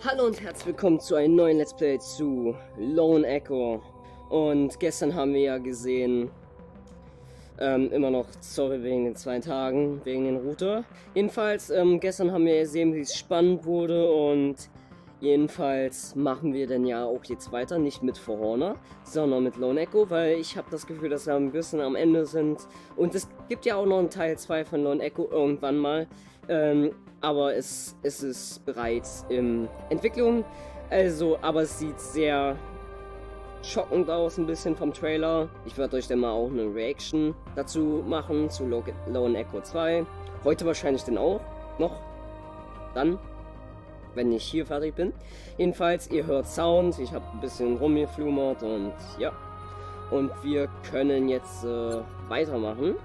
Hallo und herzlich willkommen zu einem neuen Let's Play zu Lone Echo. Und gestern haben wir ja gesehen, immer noch, sorry wegen den 2 Tagen, wegen den Router. Jedenfalls, gestern haben wir gesehen, wie es spannend wurde und jedenfalls machen wir dann ja auch jetzt weiter, nicht mit For Honor, sondern mit Lone Echo, weil ich habe das Gefühl, dass wir ein bisschen am Ende sind. Und es gibt ja auch noch einen Teil 2 von Lone Echo irgendwann mal. Aber es ist bereits in Entwicklung. Also, aber es sieht sehr schockend aus, ein bisschen vom Trailer. Ich werde euch dann mal auch eine Reaction dazu machen, zu Lone Echo 2. Heute wahrscheinlich dann auch noch. Dann, wenn ich hier fertig bin. Jedenfalls, ihr hört Sound. Ich habe ein bisschen rumgeflummert und ja. Und wir können jetzt weitermachen.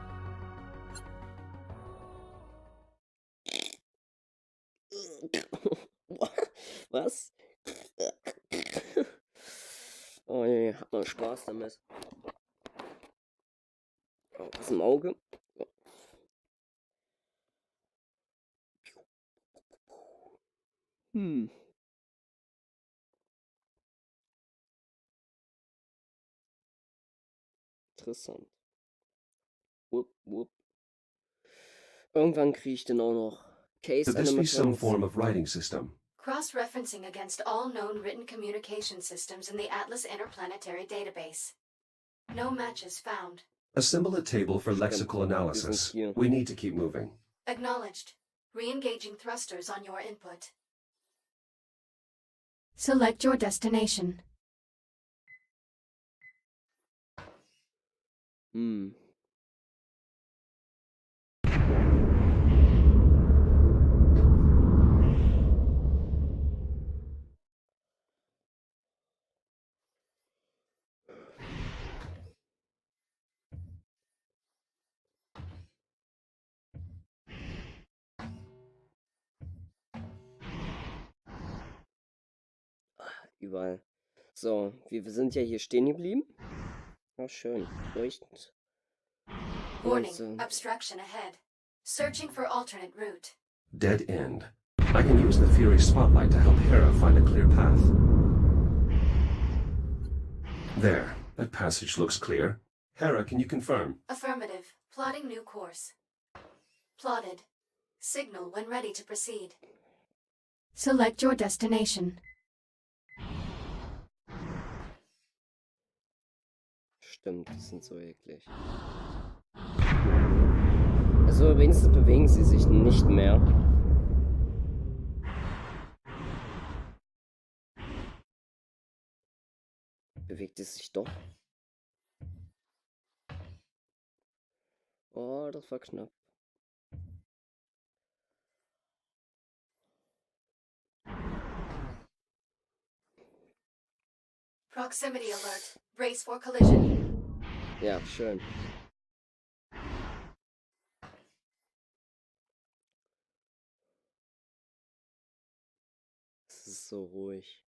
Was? Oh je, hat man Spaß damit. Oh, was im Auge? Interessant. Wupp, wupp. Irgendwann kriege ich dann auch noch Case Could this be some Animations. form of writing system? Cross-referencing against all known written communication systems in the Atlas Interplanetary Database. No matches found. Assemble a table for lexical analysis. We need to keep moving. Acknowledged. Re-engaging thrusters on your input. Select your destination. Überall. So, wir sind ja hier stehen geblieben. Ja, schön. Leuchtend. Warning, obstruction ahead. Searching for alternate route. Dead end. I can use the Fury spotlight to help Hera find a clear path. There. That passage looks clear. Hera, can you confirm? Affirmative. Plotting new course. Plotted. Signal when ready to proceed. Select your destination. Stimmt, die sind so eklig. Also wenigstens bewegen sie sich nicht mehr. Bewegt es sich doch? Oh, das war knapp. Proximity alert. Brace for collision. Ja, schön. Es ist so ruhig.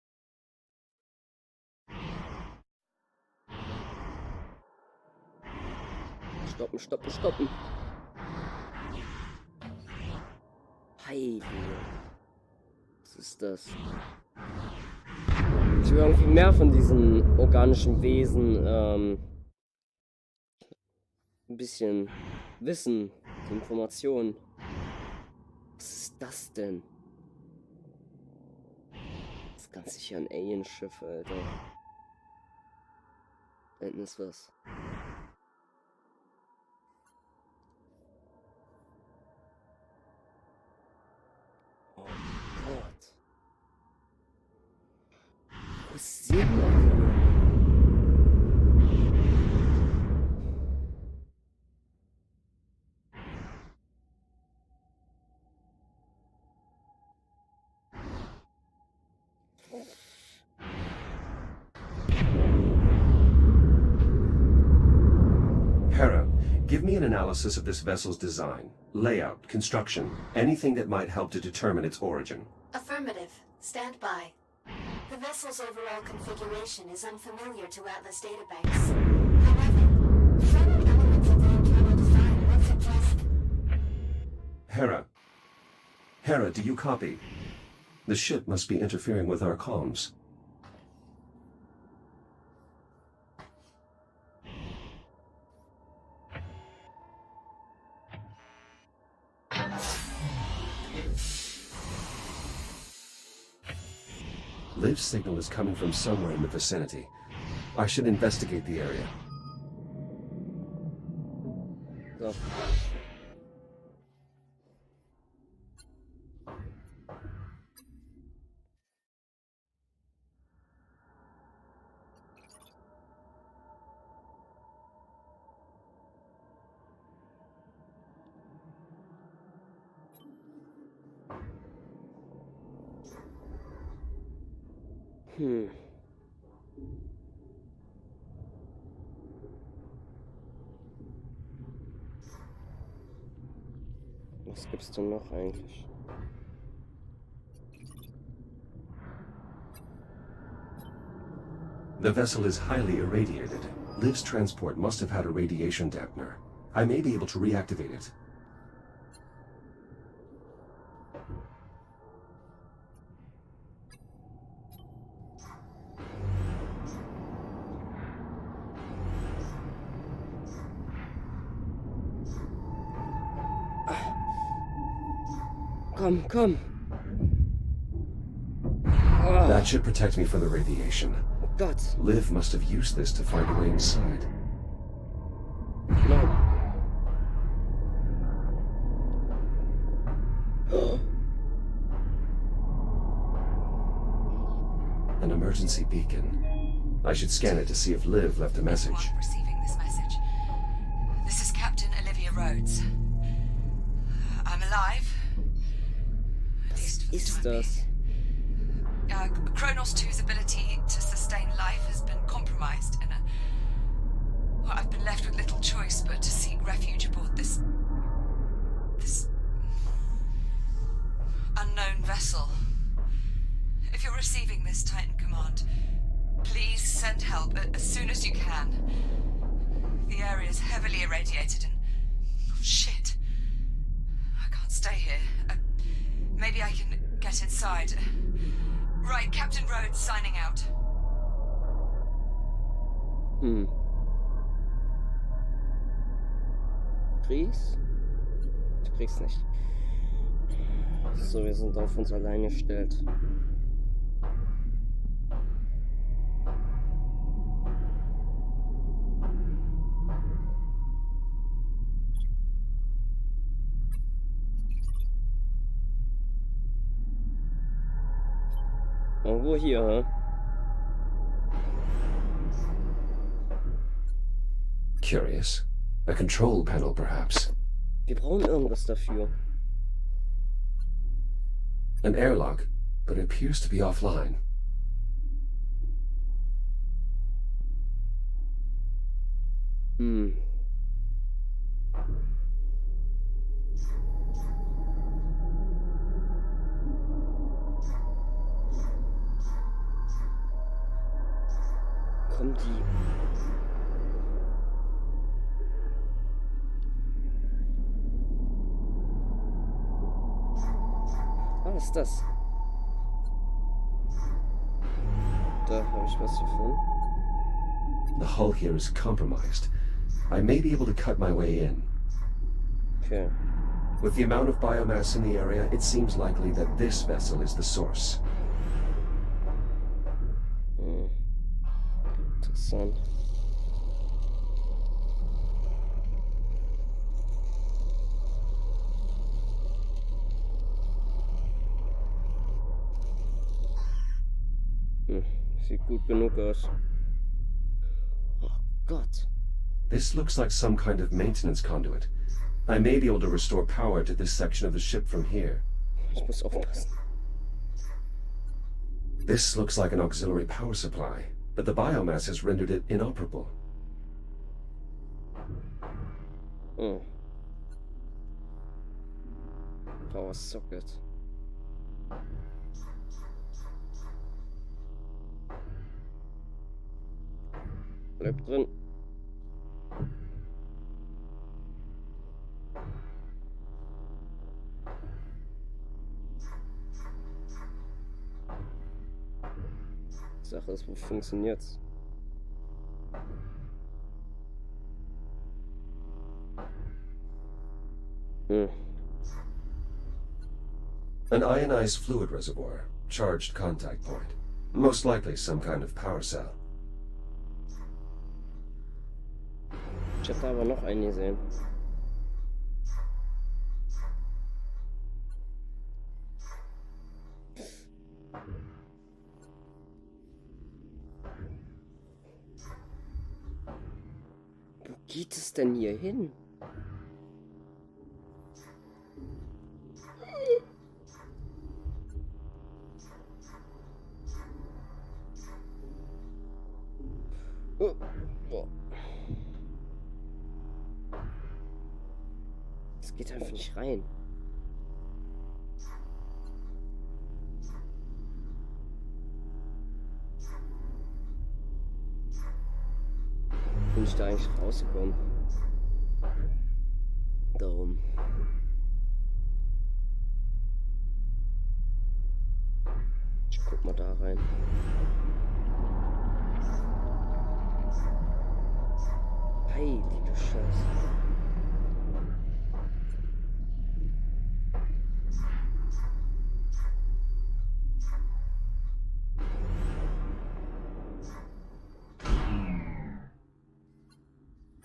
Stoppen, stoppen, stoppen. Heide. Was ist das? Ich will irgendwie mehr von diesen organischen Wesen, ein bisschen Wissen, Informationen. Was ist das denn? Das ist ganz sicher ein Alien Schiff, Alter. Da hinten ist was. Oh Gott. Wo sind wir? Hera, give me an analysis of this vessel's design, layout, construction, anything that might help to determine its origin. Affirmative. Stand by. The vessel's overall configuration is unfamiliar to Atlas databanks. However, some elements of the internal design would suggest... Hera. Hera, do you copy? The ship must be interfering with our comms. Liv's signal is coming from somewhere in the vicinity. I should investigate the area. So. Was gibt's denn noch eigentlich? The vessel is highly irradiated. Liv's transport must have had a radiation dampener. I may be able to reactivate it. Komm. That should protect me from the radiation. Gott. Liv must have used this to find a way inside. No. An emergency beacon. I should scan it to see if Liv left a message. Receiving this message. This is Captain Olivia Rhodes. I'm alive. At least for the Ist time das? being. Kronos 2's ability to sustain life has been compromised in a... Well, I've been left with little choice but to seek refuge aboard this unknown vessel. If you're receiving this Titan command, please send help as soon as you can. The area is heavily irradiated and... Oh, shit. I can't stay here. Maybe I can get inside. Right, Captain Rhodes signing out. Kriegst? Du kriegst nicht. So, wir sind auf uns allein gestellt. Irgendwo hier, hä? Curious. A control panel, perhaps. Wir brauchen irgendwas dafür. An airlock, but it appears to be offline. Kommen die. Was ist das? Da habe ich was gefunden. The hull here is compromised. I may be able to cut my way in. Okay. With the amount of biomass in the area, it seems likely that this vessel is the source. Interessant. Sieht gut genug aus. Oh Gott. This looks like some kind of maintenance conduit. I may be able to restore power to this section of the ship from here. Ich muss aufpassen. This looks like an auxiliary power supply, but the biomass has rendered it inoperable. Power socket. Bleib drin. Sache ist, wo funktioniert's? An ionized fluid reservoir, charged contact point. Most likely some kind of power cell. Ich hab da aber noch einen gesehen. Wo geht es denn hier hin? Oh, oh. Es geht einfach nicht rein. Bin ich da eigentlich rausgekommen? Darum. Ich guck mal da rein. Heilige Scheiße.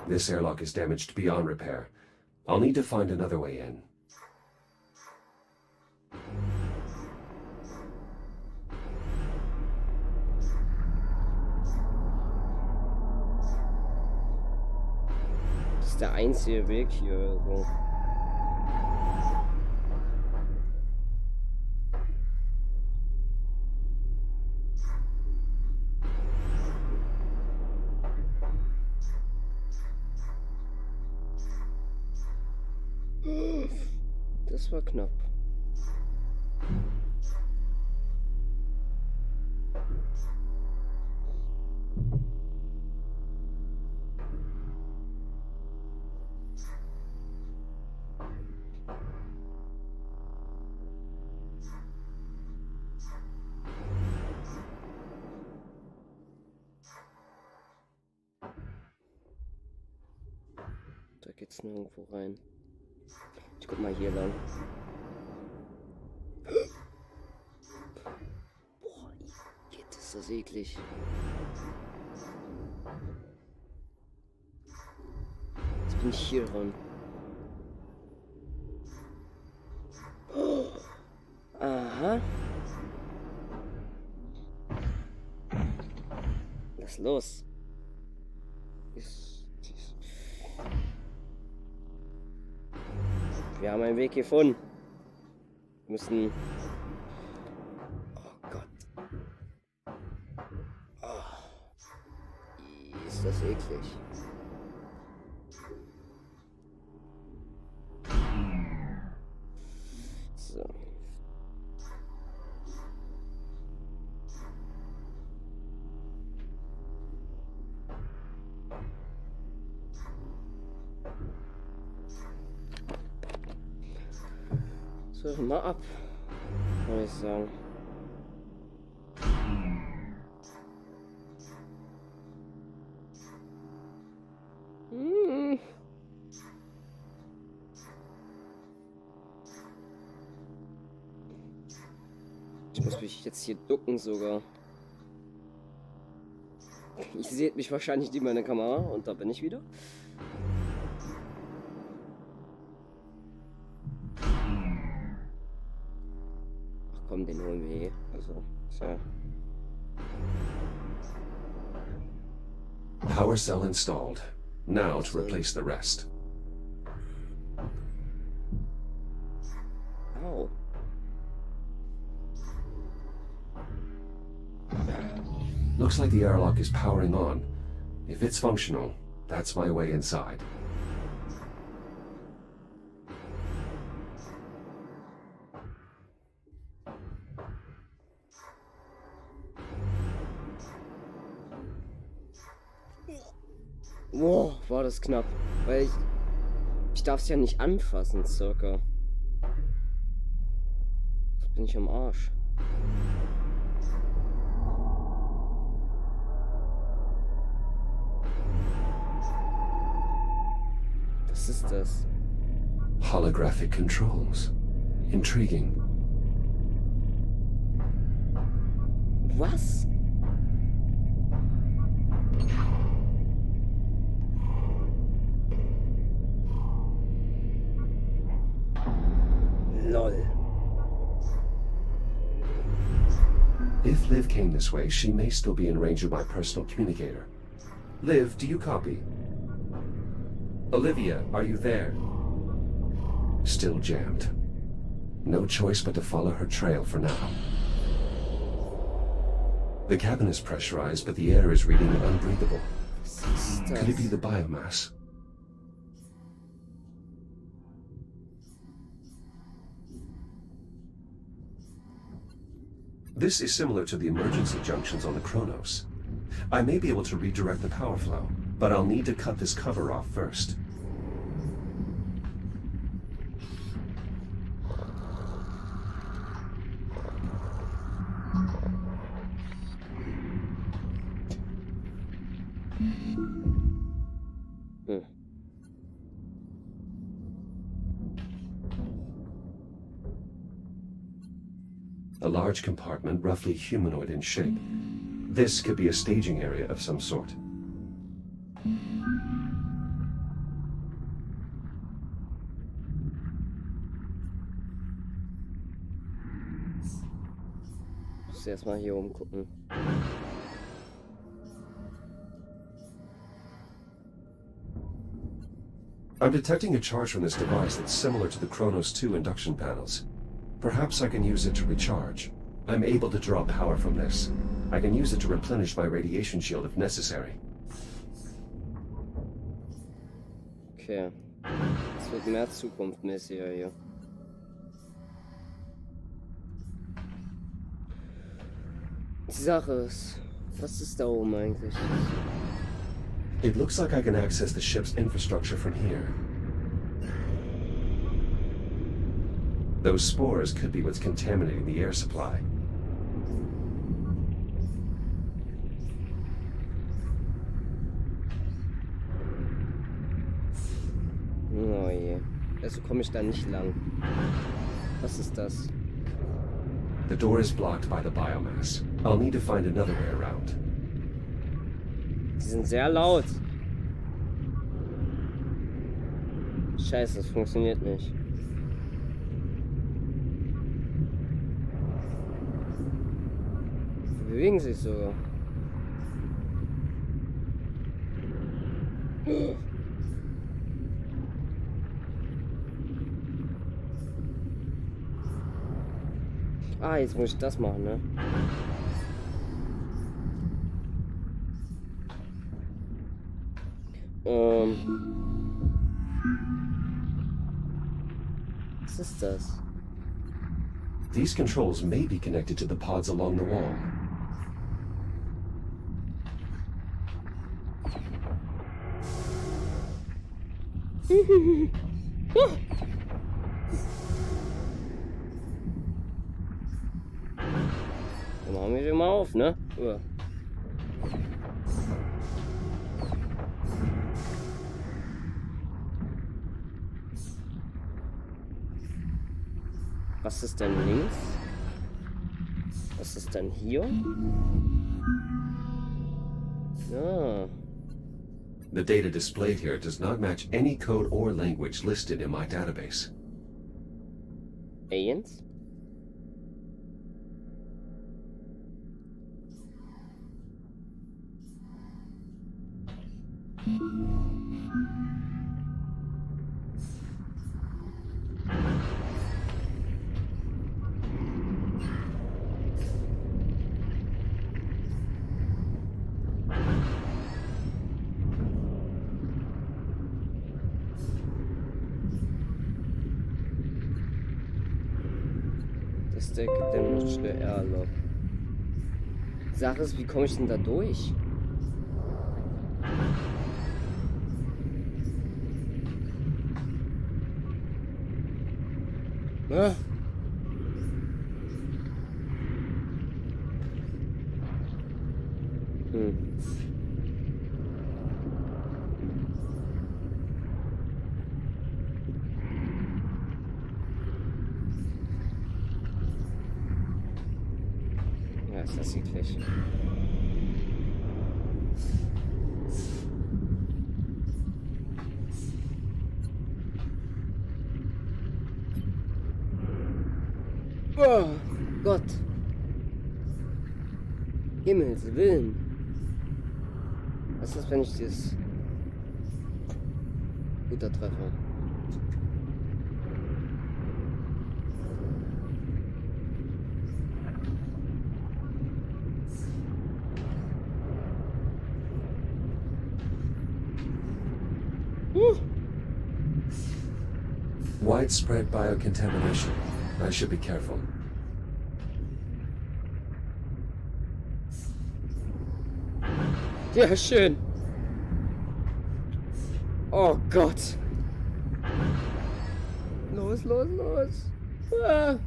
This airlock is damaged beyond repair. I'll need to find another way in. Das ist der einzige Weg hier. Also. Das war knapp. Da geht's nirgendwo rein. Ich guck mal hier lang. Boah, geht ist das eklig. Jetzt bin ich hier dran. Aha. Lass los. Wir haben einen Weg gefunden. Wir müssen... Oh Gott. Oh. Ist das eklig. So. So, mal ab, würde ich sagen. Ich muss mich jetzt hier ducken sogar. Ihr seht mich wahrscheinlich nicht mehr in der Kamera und da bin ich wieder. Komm, den holen wir eh. Also, ja. Power cell installed. Now to replace the rest. Au. Looks like the airlock is powering on. If it's functional, that's my way inside. Wow, war das knapp. Weil ich darf es ja nicht anfassen, circa. Jetzt bin ich am Arsch. Was ist das? Holographic controls. Intriguing. Was? Lol. If Liv came this way, she may still be in range of my personal communicator. Liv, do you copy? Olivia, are you there? Still jammed. No choice but to follow her trail for now. The cabin is pressurized, but the air is reading unbreathable. Could it be the biomass? This is similar to the emergency junctions on the Kronos. I may be able to redirect the power flow, but I'll need to cut this cover off first. A large compartment, roughly humanoid in shape. This could be a staging area of some sort. Ich muss erstmal hier oben gucken. I'm detecting a charge from this device that's similar to the Kronos 2 induction panels. Perhaps I can use it to recharge. I'm able to draw power from this. I can use it to replenish my radiation shield if necessary. Okay. Es wird mehr zukunftsmäßiger hier. Die Sache ist, was ist da oben eigentlich? It looks like I can access the ship's infrastructure from here. Those spores could be what's contaminating the air supply. Oh je. Also komme ich da nicht lang. Was ist das? The door is blocked by the biomass. I'll need to find another way around. Die sind sehr laut. Scheiße, das funktioniert nicht. Die bewegen sich so. Ah, jetzt muss ich das machen, ne? Was ist das? These controls may be connected to the pods along the wall. Dann machen wir den mal auf, ne? Uah. Was ist denn links? Was ist denn hier? Ja. The data displayed here does not match any code or language listed in my database. Aliens? Das ist der gedämmte Airlock. Sache ist, wie komme ich denn da durch? Ah. Ja, ist das eklig. Oh Gott. Himmels Willen. Was ist das, wenn ich dieses... Guter Treffer. Widespread biocontamination. I should be careful. Ja, schön. Oh Gott. Los, los, los. Ah.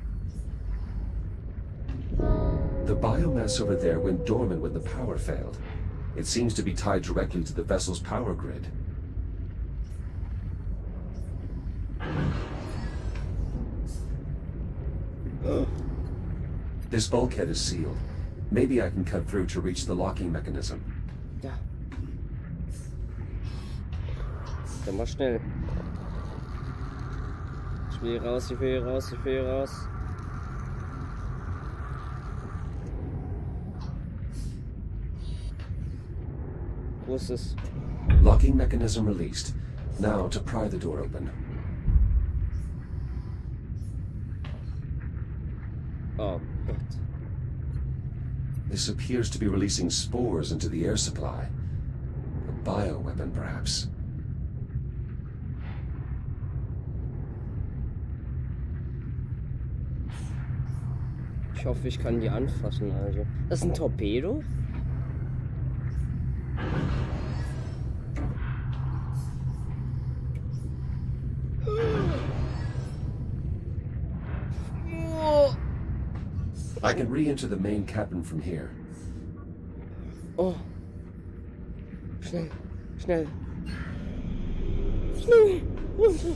The biomass over there went dormant when the power failed. It seems to be tied directly to the vessel's power grid. This bulkhead is sealed. Maybe I can cut through to reach the locking mechanism. Ja. Dann mal schnell. Ich will hier raus, ich will hier raus, ich will hier raus. Wo ist es? Locking mechanism released. Now to pry the door open. Oh Gott. This appears to be releasing spores into the air supply. A bioweapon, perhaps. Ich hoffe, ich kann die anfassen, also. Das ist ein Torpedo? I can re-enter the main cabin from here. Oh. Schnell. Schnell. Schnell. Runter.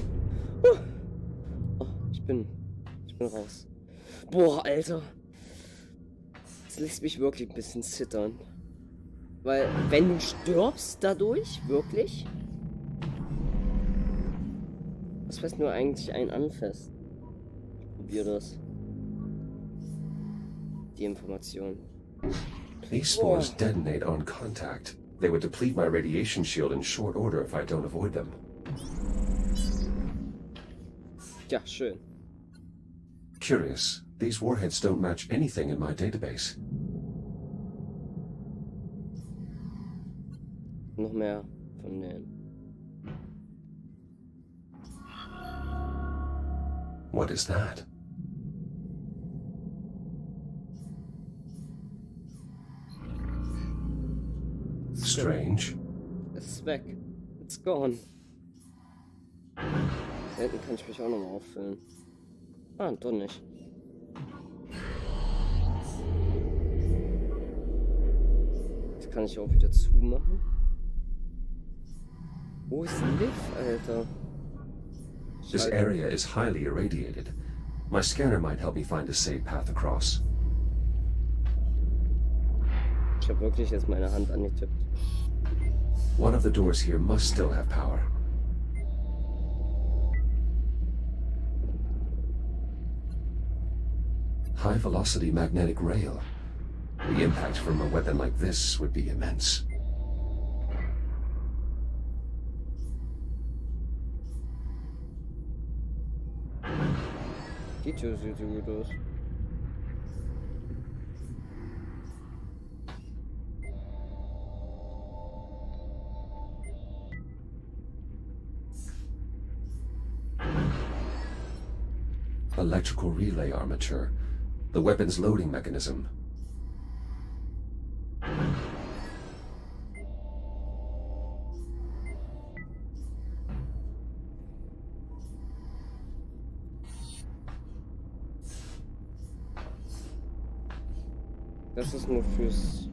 Oh. Oh, ich bin raus. Boah, Alter. Das lässt mich wirklich ein bisschen zittern. Weil, wenn du stirbst dadurch, wirklich? Was heißt nur eigentlich ein anfasst? Probier das. Die Information. These spores detonate on contact. They would deplete my radiation shield in short order if I don't avoid them. Ja, schön. Curious. These warheads don't match anything in my database. Noch mehr von denen. What is that? Strange. Es ist weg. It's gone. Da hinten kann ich mich auch nochmal auffüllen. Ah, doch nicht. Das kann ich auch wieder zumachen. Wo ist Liv, Alter? This area is highly irradiated. My scanner might help me find a safe path across. Ich habe wirklich jetzt meine Hand angetippt. One of the doors here must still have power. High-velocity magnetic rail. The impact from a weapon like this would be immense. Die Tür sieht so gut aus. Electrical relay armature. The weapon's loading mechanism. Das ist nur fürs...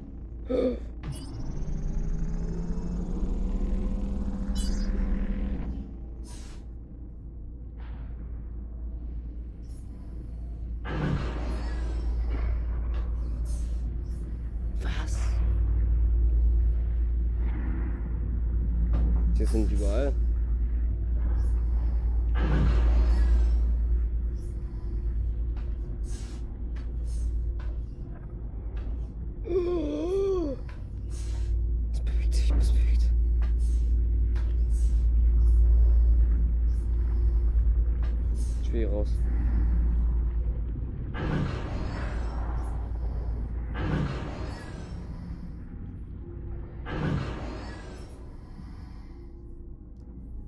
Was? Die sind überall. Es bewegt sich, es bewegt. Ich will hier raus.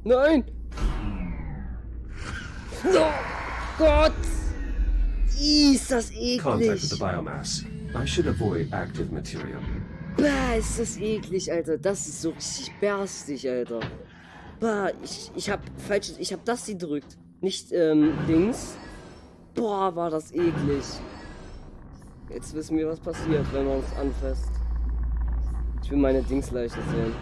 Nein! Oh Gott! Ist das Contact with eklig! the biomass. I should avoid active material. Bah, ist das eklig, Alter. Das ist so richtig berstig, Alter. Bah, ich hab das gedrückt. Nicht, Dings. Boah, war das eklig. Jetzt wissen wir, was passiert, wenn man es anfasst. Ich will meine Dingsleiche sehen.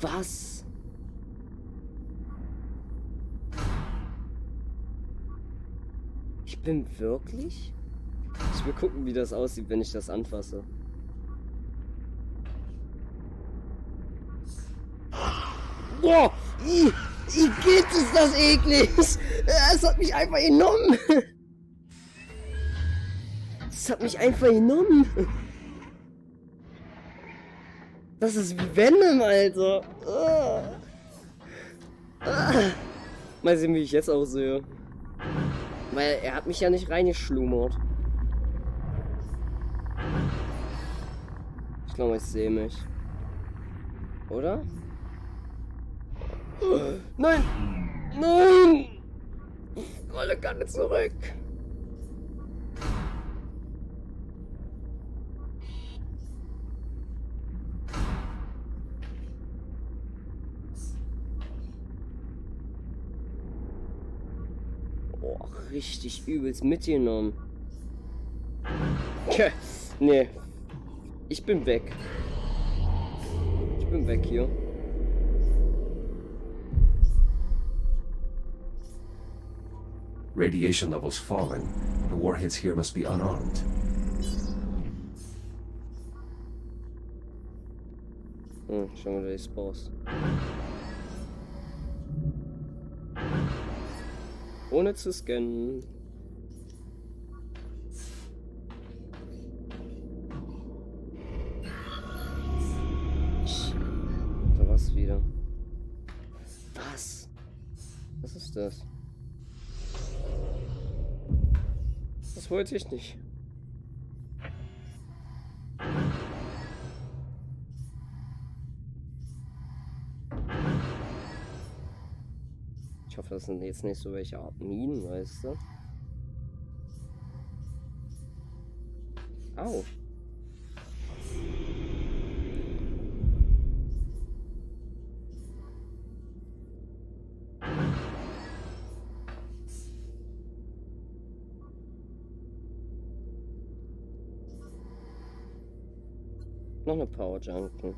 Was? Ich bin wirklich? Ich will gucken, wie das aussieht, wenn ich das anfasse. Boah! Wie geht es das eklig? Es hat mich einfach genommen! Es hat mich einfach genommen! Das ist wie Venom, Alter. Mal sehen, wie ich jetzt aussehe. Weil er hat mich ja nicht reingeschlummert. Ich glaube, ich sehe mich. Oder? Nein! Nein! Rolle Kanne zurück! Oh, richtig übelst mitgenommen. Nee. Ich bin weg. Ich bin weg hier. Radiation levels falling. The warheads here must be unarmed. Schauen wir, wer ist Boss. Ohne zu scannen. Da war's wieder. Was? Was ist das? Das wollte ich nicht. Ich hoffe, das sind jetzt nicht so welche Art Minen, weißt du? Au. Noch eine Power Junction.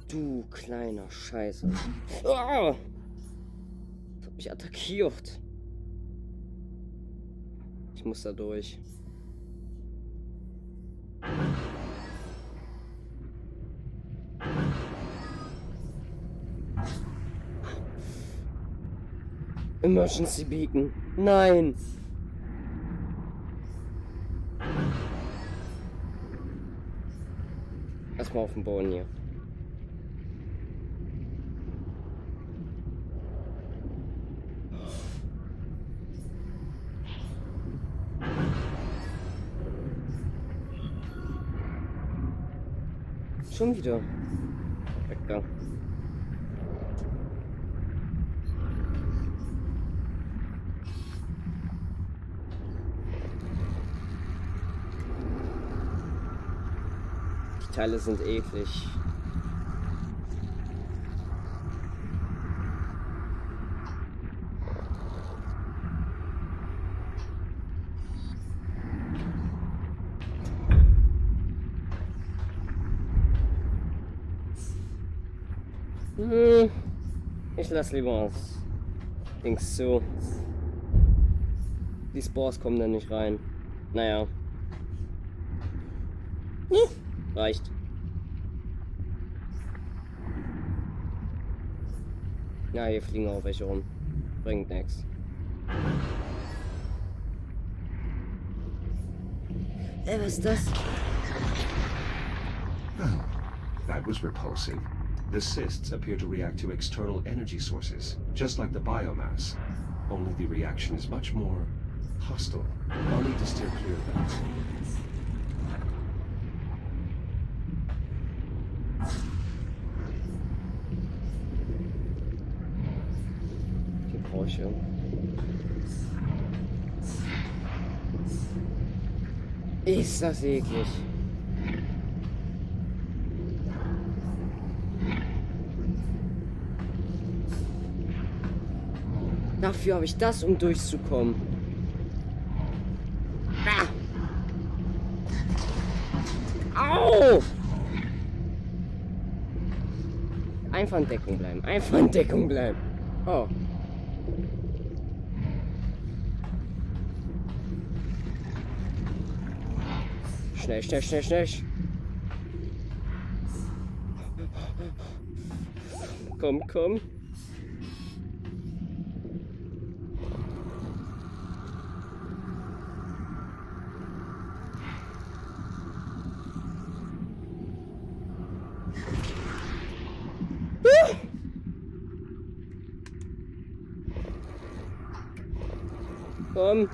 Du kleiner Scheiße. Ah! Das hat mich attackiert. Ich muss da durch. Emergency Beacon. Nein. Erstmal auf den Boden hier. Schon wieder. Weg da. Die Teile sind eklig. Ich lass lieber das Dings zu. Die Spores kommen da nicht rein. Naja. Reicht. Ja, hier fliegen auch welche rum. Bringt nichts. Was ist das? Oh, that was repulsive. The cysts appear to react to external energy sources, just like the biomass. Only the reaction is much more hostile. I'll need to steer clear of that. Die Bräuche. Ist das eklig. Dafür habe ich das, um durchzukommen. Ah! Au! Einfach in Deckung bleiben. Einfach in Deckung bleiben. Oh. Schnell, schnell, schnell, schnell. Komm, komm. Komm.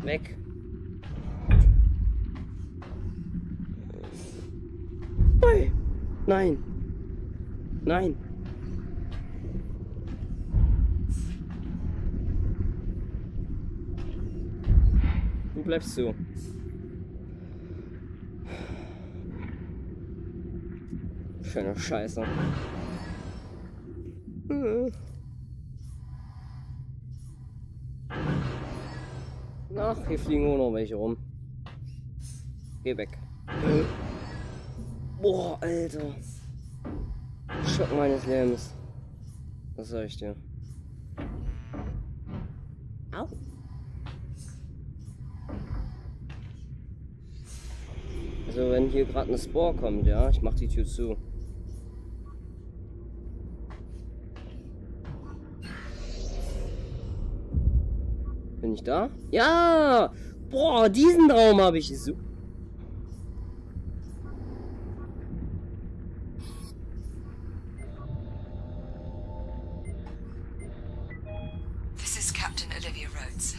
Weg. Nein. Nein. Du bleibst so. Schöne Scheiße. Ach, hier fliegen auch noch welche rum. Geh weg. Boah, Alter. Schock meines Lebens. Was sag ich dir? Au. Also wenn hier gerade eine Spore kommt, ja, ich mach die Tür zu. Bin ich da? Ja! Boah, diesen Raum habe ich so. This is Captain Olivia Rhodes.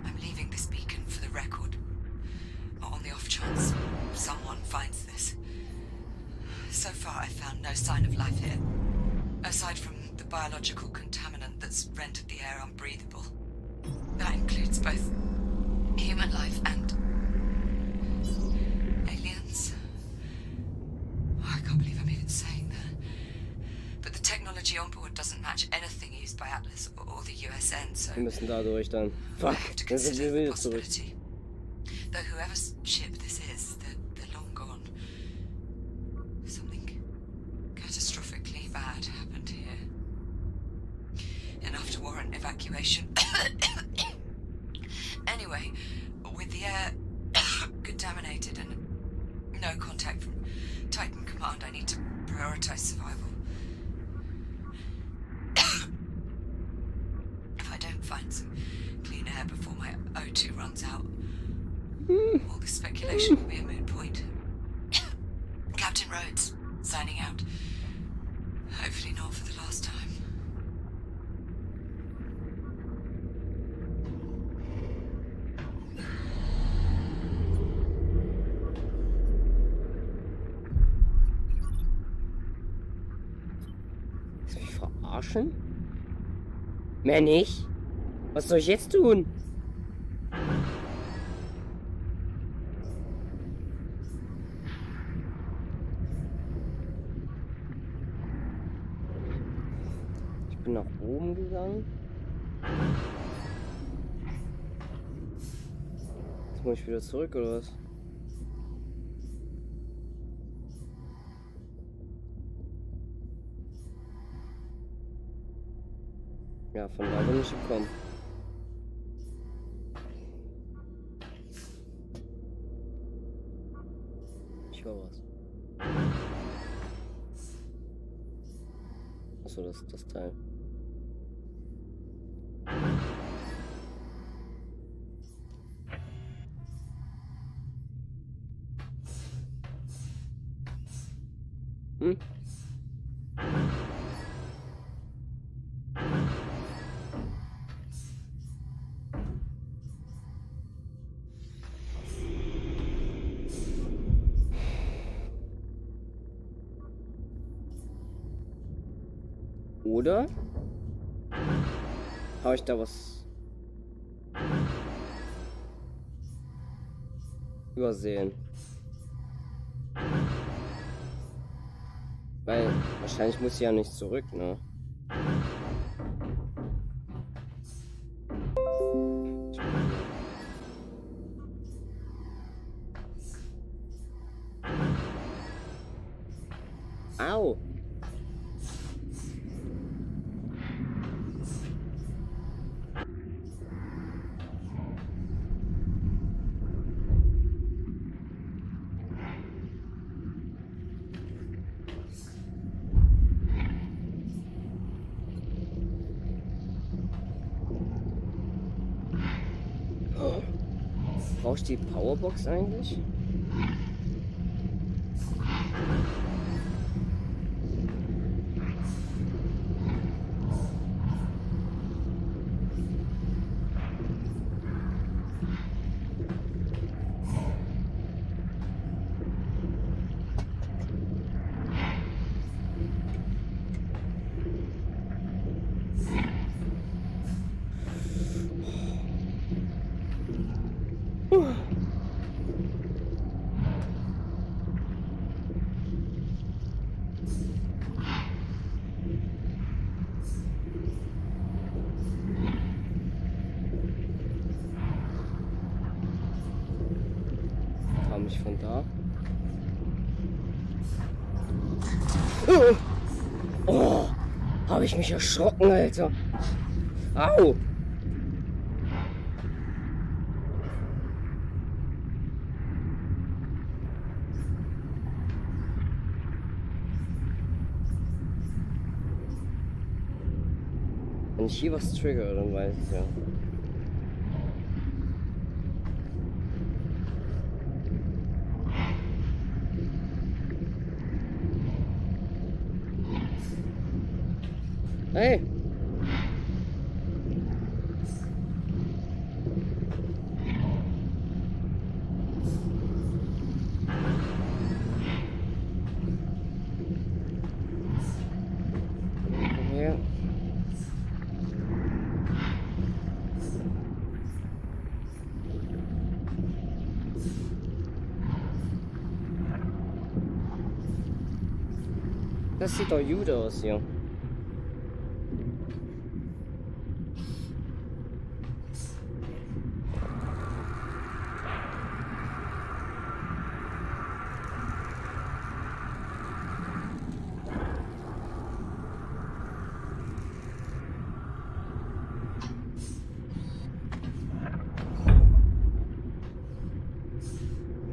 I'm leaving this beacon for the record. On the off chance someone finds this. So far, I've found no sign of life here. Aside from the biological contaminant that's rendered the air unbreathable. That includes both human life and aliens. Oh, I can't believe I'm even saying that. But the technology on board doesn't match anything used by Atlas or the USN, so Wir müssen da durch dann. I Fuck, have to dann sind wir consider the wieder zurück. possibility. Though whoever's ship this is, they're long gone. Something catastrophically bad happened here. Enough to warrant evacuation. Anyway, with the air contaminated and no contact from Titan Command, Command, I need to prioritize survival. If I don't find some clean air before my O2 runs out, all this speculation will be a moot point. Captain Rhodes, signing out. Hopefully not for the last time. Willst du mich verarschen? Mehr nicht? Was soll ich jetzt tun? Ich bin nach oben gegangen. Jetzt muss ich wieder zurück, oder was? Ja, von da bin ich gekommen. Ich war was. Achso, das Teil. Hm? Oder habe ich da was übersehen? Weil wahrscheinlich muss sie ja nicht zurück, ne? Au! Brauche ich die Powerbox eigentlich? Kam ich von da? Oh, habe ich mich erschrocken, Alter. Au! Wenn ich hier was trigger, dann weiß ich ja. Hey! Komm her. Das sieht doch gut aus hier.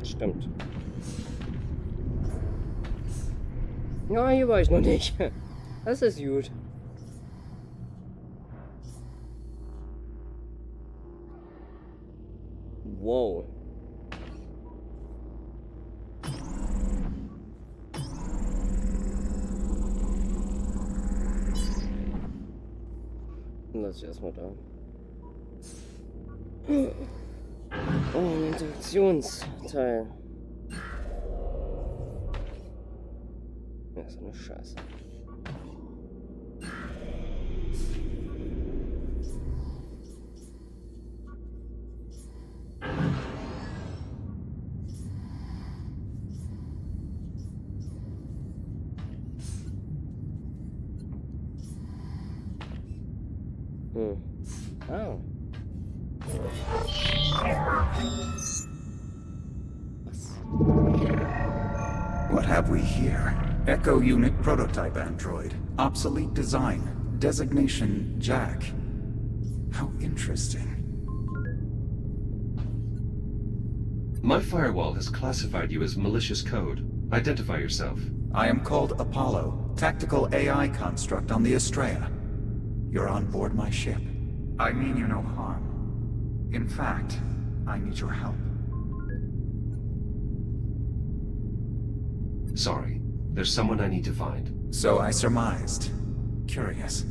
Stimmt. Ja, hier war ich noch nicht. Das ist gut. Wow. Lass ich erstmal da. Oh, ein Interaktionsteil. Ja, so eine Scheiße. Oh. What have we here? Echo Unit Prototype Android. Obsolete design. Designation Jack. How interesting. My firewall has classified you as malicious code. Identify yourself. I am called Apollo, tactical AI construct on the Estrella. You're on board my ship. I mean you no harm. In fact, I need your help. Sorry. There's someone I need to find. So I surmised. Curious.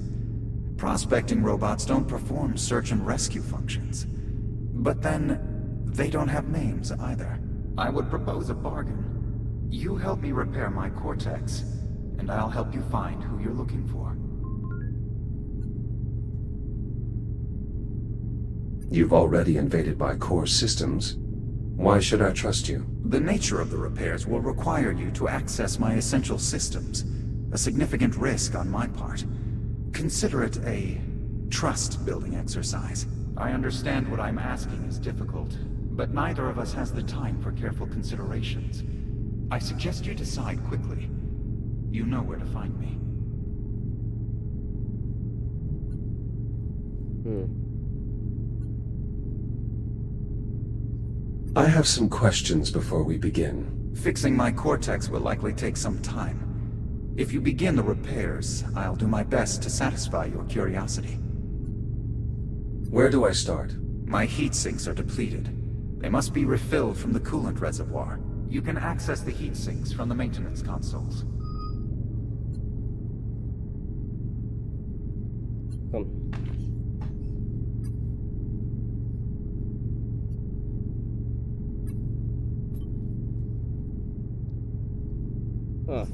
Prospecting robots don't perform search and rescue functions. But then, they don't have names either. I would propose a bargain. You help me repair my cortex, and I'll help you find who you're looking for. You've already invaded my core systems. Why should I trust you? The nature of the repairs will require you to access my essential systems. A significant risk on my part. Consider it a trust-building exercise. I understand what I'm asking is difficult, but neither of us has the time for careful considerations. I suggest you decide quickly. You know where to find me. I have some questions before we begin. Fixing my cortex will likely take some time. If you begin the repairs, I'll do my best to satisfy your curiosity. Where do I start? My heat sinks are depleted. They must be refilled from the coolant reservoir. You can access the heat sinks from the maintenance consoles. Komm. Ah.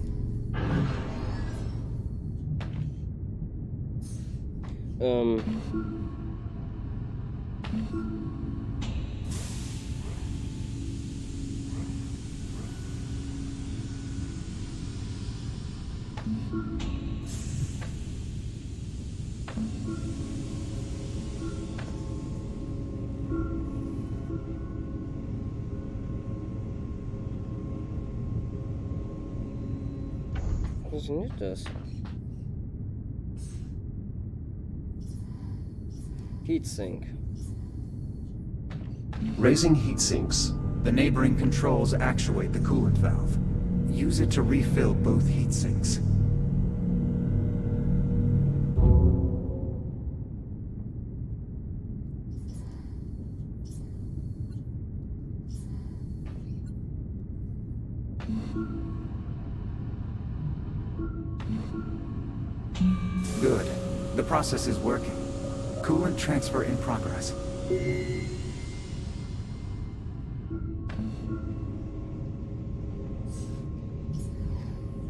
Was ist denn das? Heatsink. Raising heat sinks. The neighboring controls actuate the coolant valve. Use it to refill both heat sinks. Good. The process is working. Coolant transfer in progress.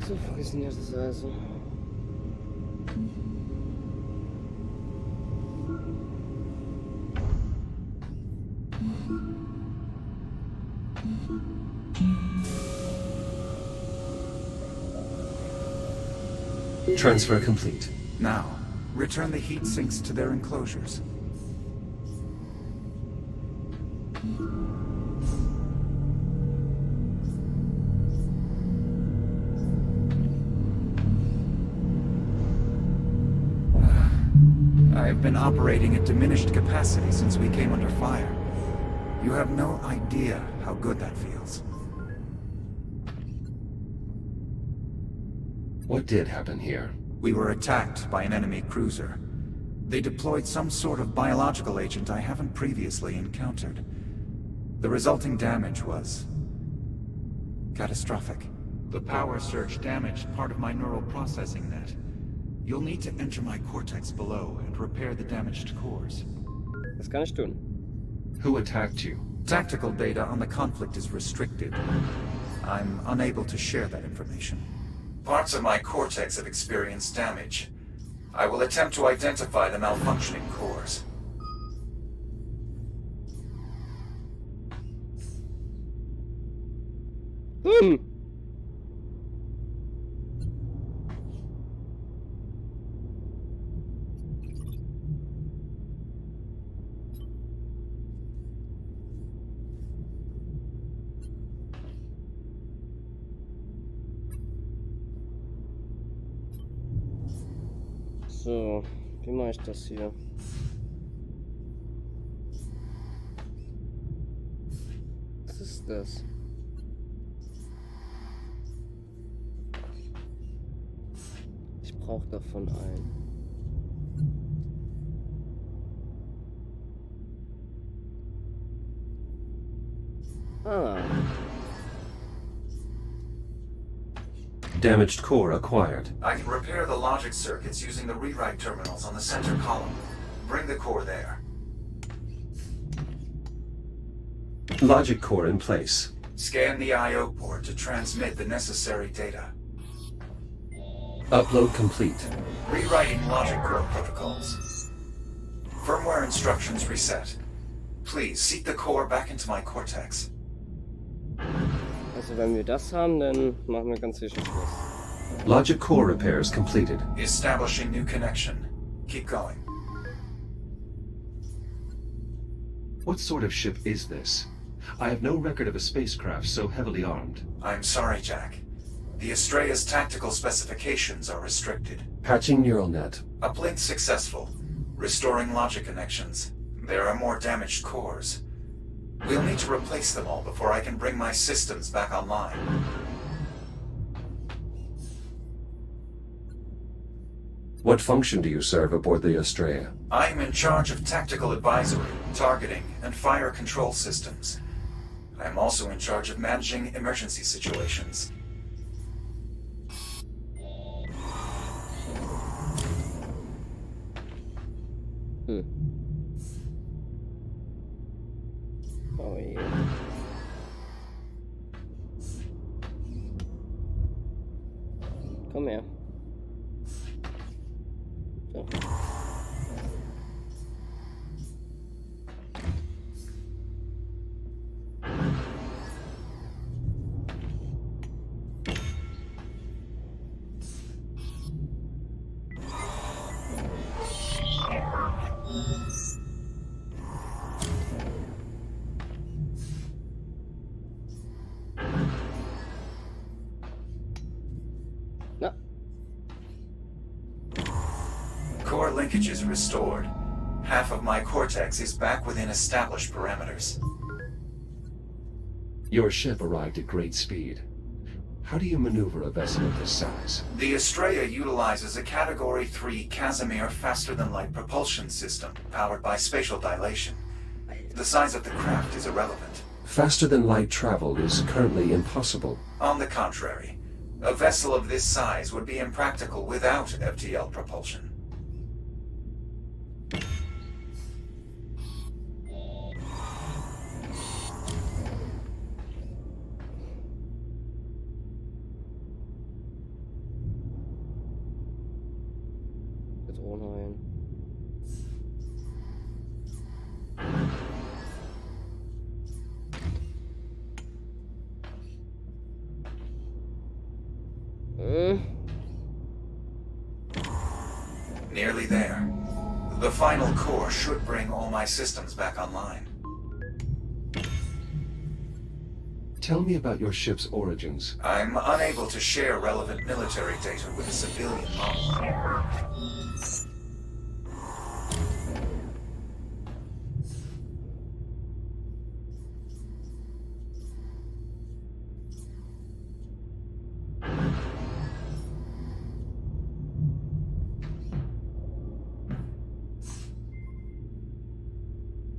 So funktioniert das also. Transfer complete. Now, return the heat sinks to their enclosures. I've been operating at diminished capacity since we came under fire. You have no idea how good that feels. What did happen here? We were attacked by an enemy cruiser. They deployed some sort of biological agent I haven't previously encountered. The resulting damage was catastrophic. The power surge damaged part of my neural processing net. You'll need to enter my cortex below and repair the damaged cores. Das kann ich tun. Who attacked you? Tactical data on the conflict is restricted. I'm unable to share that information. Parts of my cortex have experienced damage. I will attempt to identify the malfunctioning cores. So, wie mache ich das hier? Was ist das? Ich brauche davon einen. Ah. Damaged core acquired. I can repair the logic circuits using the rewrite terminals on the center column. Bring the core there. Logic core in place. Scan the I/O port to transmit the necessary data. Upload complete. Rewriting logic core protocols. Firmware instructions reset. Please seek the core back into my cortex. Also wenn wir das haben, dann machen wir ganz sicher Schluss. Logic core repairs completed. Establishing new connection. Keep going. What sort of ship is this? I have no record of a spacecraft so heavily armed. I'm sorry, Jack. The Estrella's tactical specifications are restricted. Patching neural net. Uplink successful. Restoring logic connections. There are more damaged cores. We'll need to replace them all before I can bring my systems back online. What function do you serve aboard the Estrella? I am in charge of tactical advisory, targeting, and fire control systems. I am also in charge of managing emergency situations. Oh je. Komm her. So. Na. Core linkage is restored. Half of my cortex is back within established parameters. Your ship arrived at great speed. How do you maneuver a vessel of this size? The Estrella utilizes a Category 3 Casimir faster-than-light propulsion system powered by spatial dilation. The size of the craft is irrelevant. Faster than light travel is currently impossible. On the contrary, a vessel of this size would be impractical without FTL propulsion. Jetzt ohne ein. Nearly there. The final core should bring all my systems back online. Tell me about your ship's origins. I'm unable to share relevant military data with a civilian model.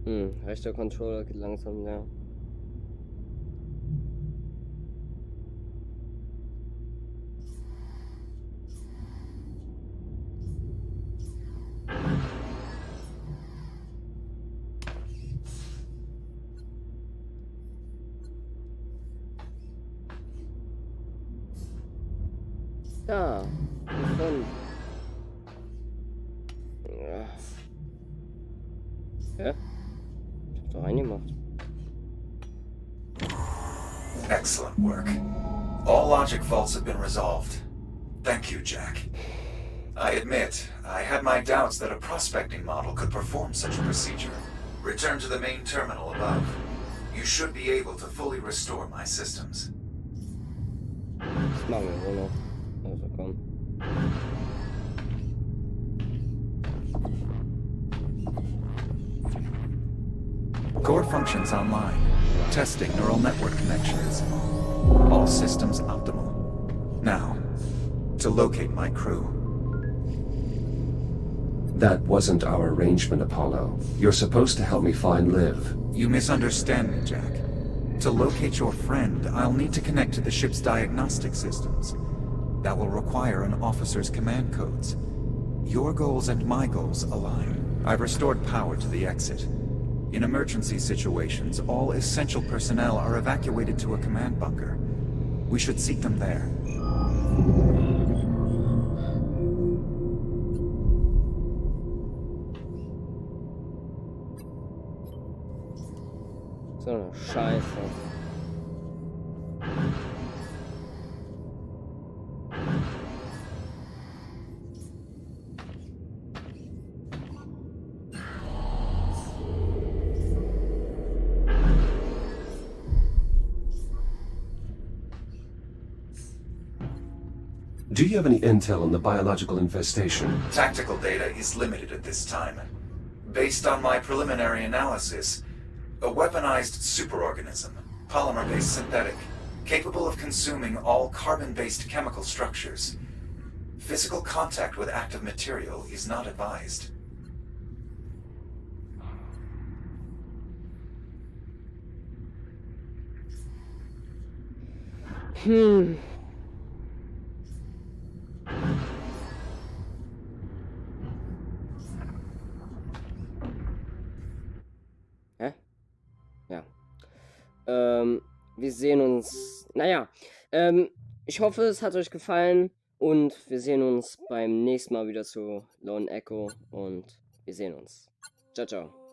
Rechter Controller geht langsam, ja. Da. Gefunden. Ja. Hä? Ich hab doch reingemacht. Excellent work. All logic faults have been resolved. Thank you, Jack. I admit, I had my doubts that a prospecting model could perform such a procedure. Return to the main terminal above. You should be able to fully restore my systems. Das machen wir wohl noch. Also komm. Core functions online. Testing neural network connections. All systems optimal. Now, to locate my crew. That wasn't our arrangement, Apollo. You're supposed to help me find Liv. You misunderstand me, Jack. To locate your friend, I'll need to connect to the ship's diagnostic systems. That will require an officer's command codes. Your goals and my goals align. I've restored power to the exit. In emergency situations, all essential personnel are evacuated to a command bunker. We should seek them there. So eine Scheiße. Do you have any intel on the biological infestation? Tactical data is limited at this time. Based on my preliminary analysis, a weaponized superorganism, polymer-based synthetic, capable of consuming all carbon-based chemical structures. Physical contact with active material is not advised. Hä? Ja. Wir sehen uns. Naja. Ich hoffe, es hat euch gefallen. Und wir sehen uns beim nächsten Mal wieder zu Lone Echo. Und wir sehen uns. Ciao, ciao.